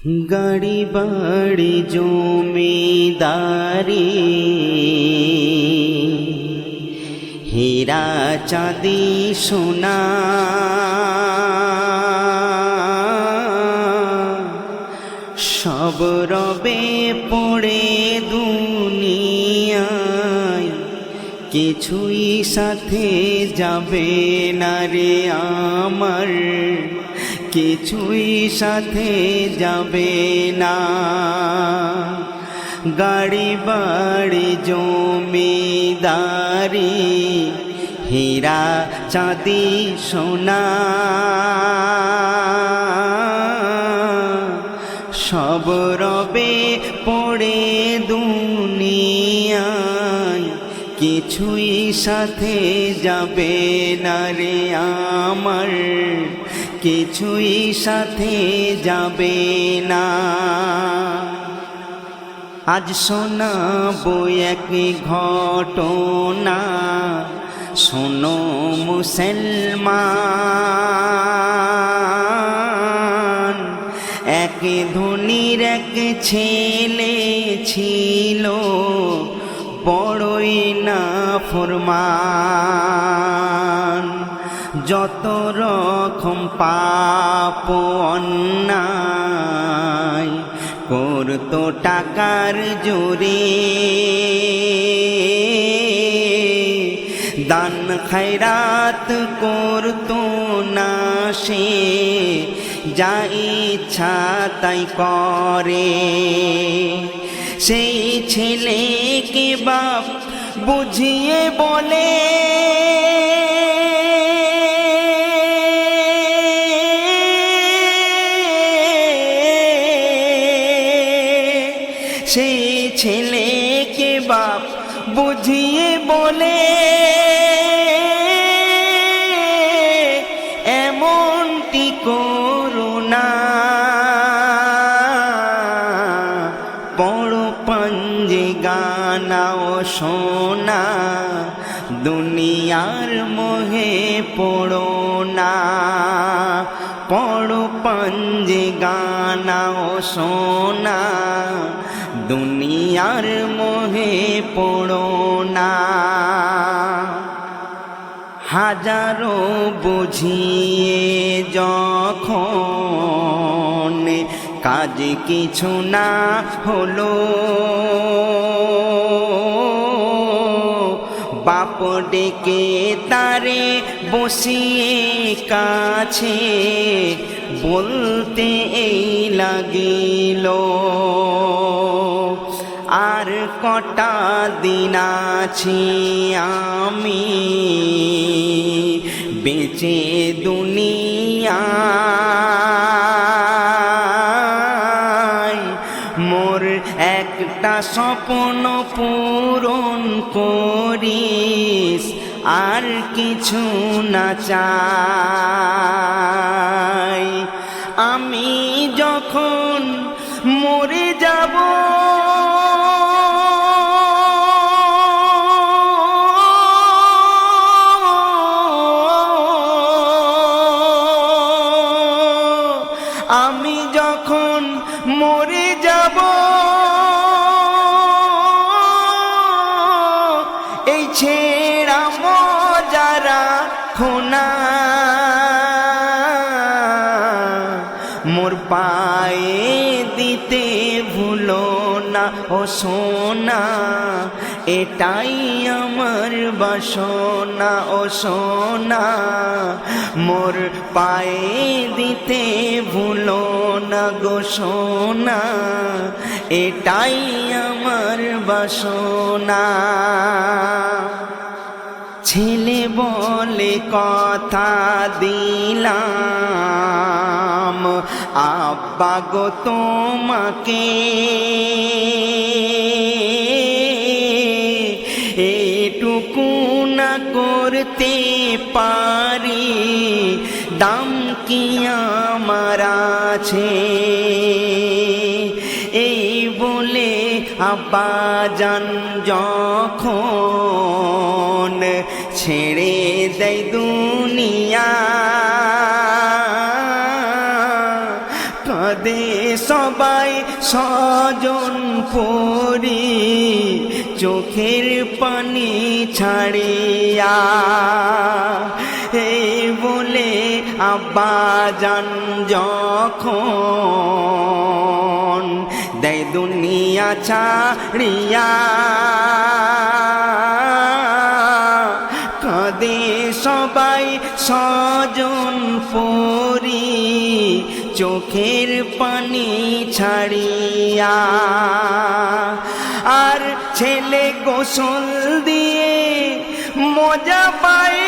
গাড়ি বাড়ি জমিদারি, হীরা চাঁদি সোনা, সব রবে পড়ে দুনিয়ায়, কিছুই সাথে যাবে না রে আমার, কিছুই সাথে যাবে না। গাড়ি বাড়ি জমিদারি, হীরা চাঁদি সোনা, সব রবে পড়ে দুনিয়ায়, কিছুই সাথে যাবে না রে আমার, কিছুই সাথে যাবে না। আজ শোনাবো এক ঘটনা, শোনো মুসলমান। এক ধনীর এক ছেলে ছিল, বড়ই নাফরমান। যত রকম পাপ অন্যায় করতো টাকার জোরে, দান খয়রাত করতো না সে, যা ইচ্ছা তাই করে। সেই ছেলেকে বাপ বুঝিয়ে বলে, সেই ছেলেকে বাপ বুঝিয়ে বলে, এমনটি করো না, বড় পাঞ্জে গানা ও সোনা, দুনিয়ার মোহে পড়ো না। পড়ো পাঞ্জে গানা ও সোনা, দুনিয়ার মোহে পড়ো না। হাজারো বুঝিয়ে যখন কাজ কিছু না হলো, বাপ ডেকে তারে বসিয়ে কাছে, বলতে এই লাগিল, আর কটা দিন আছি আমি বেঁচে দুনিয়ায়, মোর একটা স্বপ্ন পূরণ করিস, আর কিছু না চাই। আমি যখন মরে যাব, আমি যখন মরে যাব, এই ছেঁড়া মজারা খোনা, মোর পায়ে দিতে ভুলো না ও সোনা, এটাই আমার বাসনা ও সোনা। মোর পায়ে দিতে ভুলো না গো সোনা, এটাই আমার বাসনা। ছেলে বলে কথা দিলাম, আব্বা গো তোমাকে, এটুকু না করতে পারি, দাম কি আমার আছে। এই বলে আব্বা জান যখন ছেড়ে দেয় দুনিয়া, কাঁদে সবাই স্বজন পরি চোখের পানি ছাড়িয়া এই বলে আব্বা জান যখন দেয় দুনিয়া ছাড়িয়া কাঁদে সবাই স্বজন পরি চোখের পানি ছাড়িয়া আর ছেলে গোসল দিয়ে মজা পায়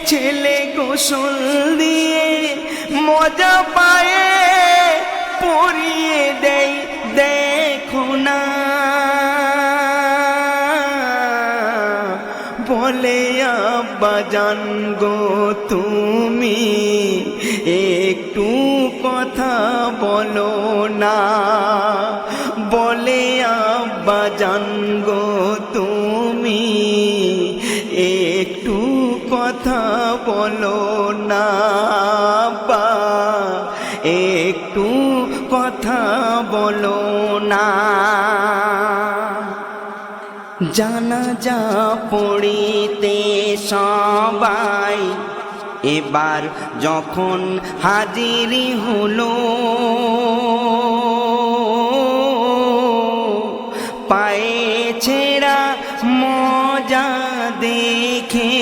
ছেলে গোসল দিয়ে মজা পায় পরিয়ে দেয় দেখো না বলে আব্বা জান গো তুমি একটু কথা বলো না বলে আব্বা জান গো তুমি একটু কথা বলো না আব্বা একটু কথা বলো না জানাজা পড়িতে সবাই এবার যখন হাজির হলো পায়ে ছেঁড়া মজা দেখে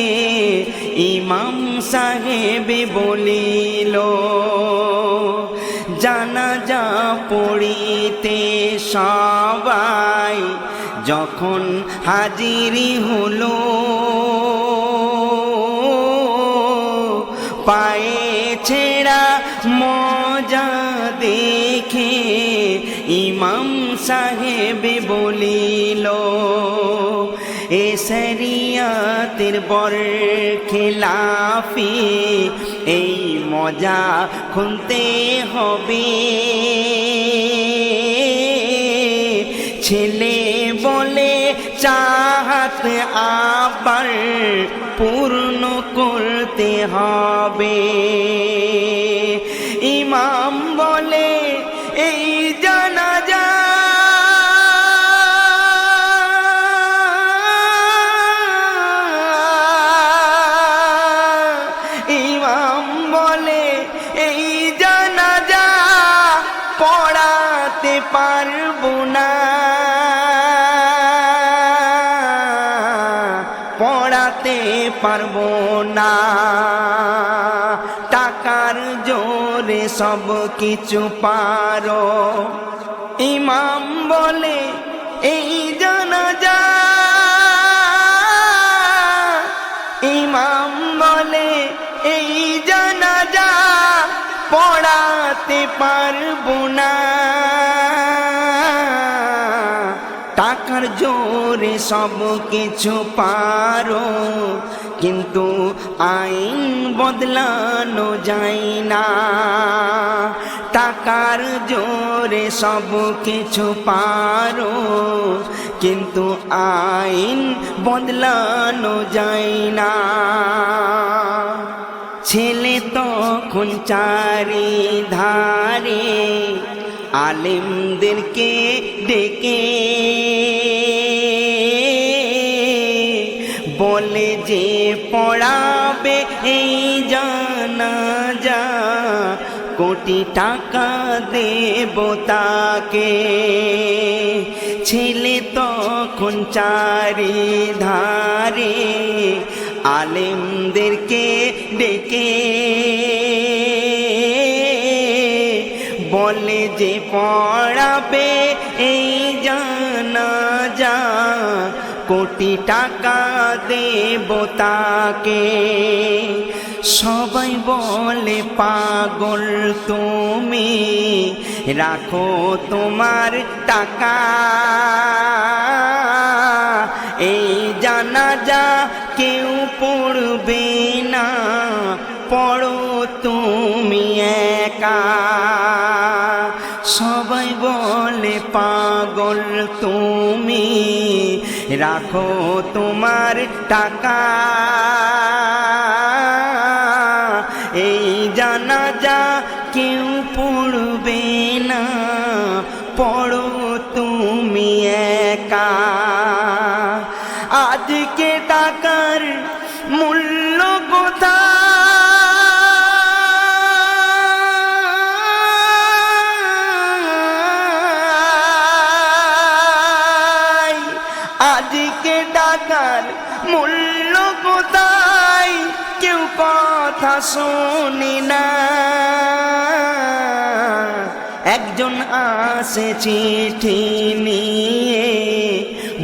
ইমাম সাহেব বলিল জানাজা পড়িতে সবাই যখন হাজির হলো পায়ে ছেঁড়া মজা দেখে ইমাম সাহেব বলিল এ শরিয়াতের বর খেলাফি এই মজা খুলতে হবে ছেলে বলে চাহাত আবার পূর্ণ করতে হবে ইমাম বলে এই জানাজা ইমাম বলে এই জানাজা পড়াতে পারবো না পড়াতে পারবো না টাকার জোরে সব কিছু পারো ইমাম বলে এই জানাজা ইমাম বলে এই জানাজা পড়াতে পারবো না টাকার জোরে সব কিছু পারো কিন্তু আইন বদলানো যায় না টাকার জোরে সব কিছু পারো কিন্তু আইন বদলানো যায় না ছেলে তখন চারিধারে আলেমদেরকে ডেকে বলে যে পড়াবে এই জানাজা কোটি টাকা দেব তাকে ছেলে তখন চারিধারে আলেমদেরকে ডেকে বলে যে পড়াবে এই জানাজা কোটি টাকা দেব তাকে সবাই বলে পাগল তুমি রাখো তোমার টাকা এই জানাজা কেউ পড়বে না পড়ো তুমি একা সবাই বলে পাগল তুমি রাখো তোমার টাকা। এই জানাজা কেউ পড়বে না, পড়ো তুমি একা। আজকে টাকার মূল্য কোথায়, আজকে টাকার মূল্য কোথায়, কেউ কথা শোনে না। একজন আসে চিঠি নিয়ে,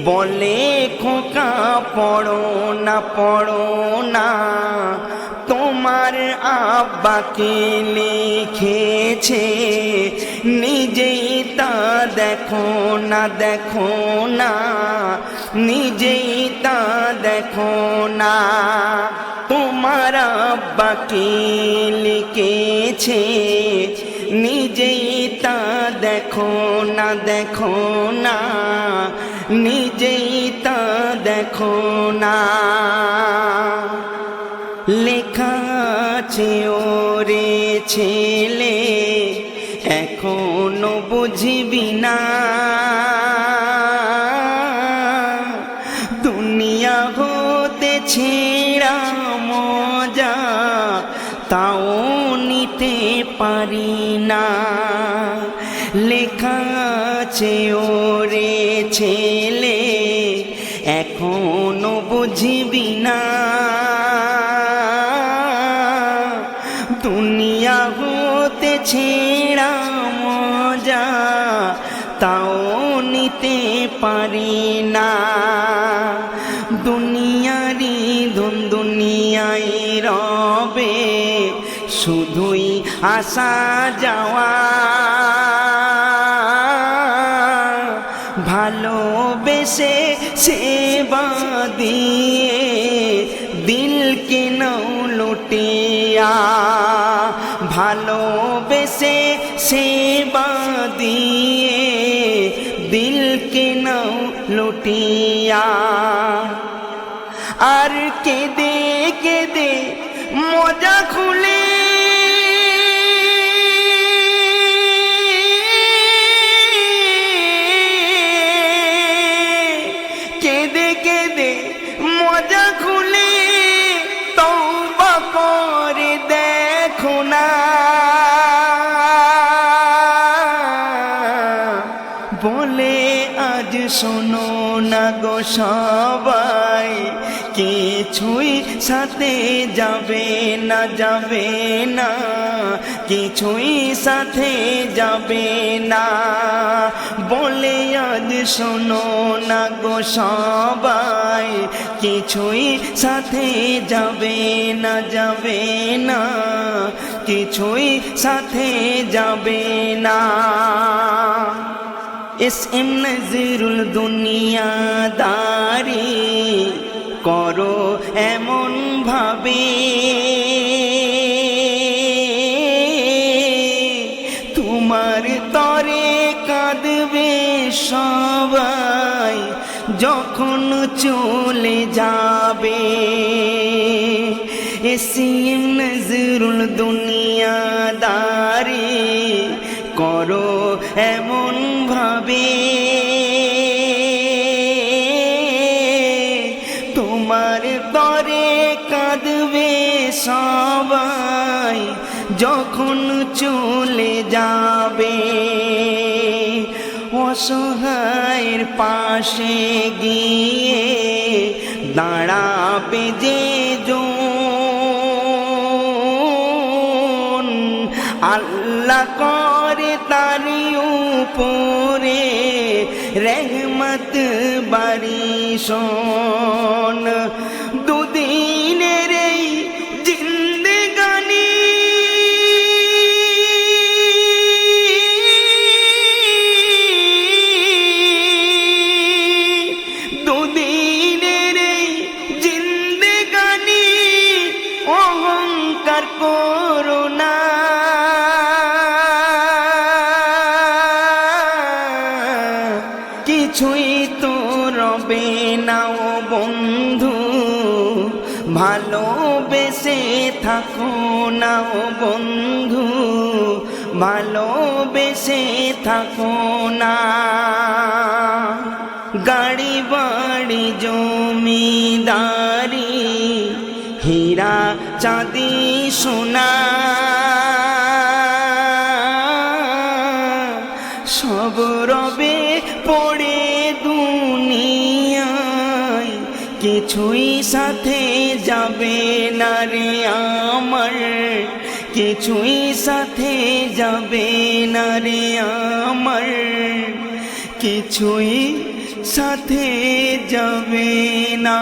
বলে খোকা পড়ো না, পড়ো না, তোমার আব্বাকে লিখেছে, নিজেই তা দেখো না, দেখো না, নিজেই তা দেখো না। তোমার আব্বাকে লিখেছে, নিজেই তা দেখো না, দেখো না, নিজেই তা দেখো না। লেখা আছে ওরে ছেলে, এখনো বুঝবি না, দুনিয়া হতে ছেঁড়া মজা তাও নিতে পারি না। লেখা আছে ওরে ছেলে, এখনো বুঝবি না, দুনিয়া হতে ছেঁড়া মজা তাও নিতে পারি না। দুনিয়ারি ধন দুনিয়ায় রবে, শুধুই আসা যাওয়া, ভালোবেসে সেবা দিয়ে দিলকে নাও লুটিয়া, ভালোবেসে সেবা দিয়ে দিলকে নাও লুটিয়া। আর কেঁদে কেঁদে মজা খুলে, কেঁদে কেঁদে মজা খুলে তওবা করে দেখো না। বলে আজ শোনো না গো সবাই, কিছুই সাথে যাবে না, যাবে না, কিছুই সাথে যাবে না। বলে আজ শোনো না গো সবাই, কিছুই সাথে যাবে না, যাবে না, কিছুই সাথে যাবে না। এসএম নজরুল দুনিয়াদারি করো এমন ভাবে, তোমার তরে কাঁদবে সবাই যখন চলে যাবে। এসএম নজরুল দুনিয়াদারি করো এমন ভাবে, তোমার তরে কাঁদবে সবাই যখন চলে যাবে। অসহায়ের পাশে গিয়ে দাঁড়াবে যে জন, আল্লাহ করে তারি উপরে রহমত বারিশন। দুদিনের এই জিন্দেগানি দুদিনের এই জিন্দেগানি অহংকার করো না। কিছুই তো রবে বন্ধু, ভালোবেসে থাকো না ও বন্ধু, ভালোবেসে থাকো না। গাড়ি বাড়ি জমিদারি, হীরা চাঁদি সোনা, সব রবে পড়ে দুনিয়ায়, কিছুই সাথে যাবে না রে আমার, কিছুই সাথে যাবে না রে আমার, কিছুই সাথে যাবে না।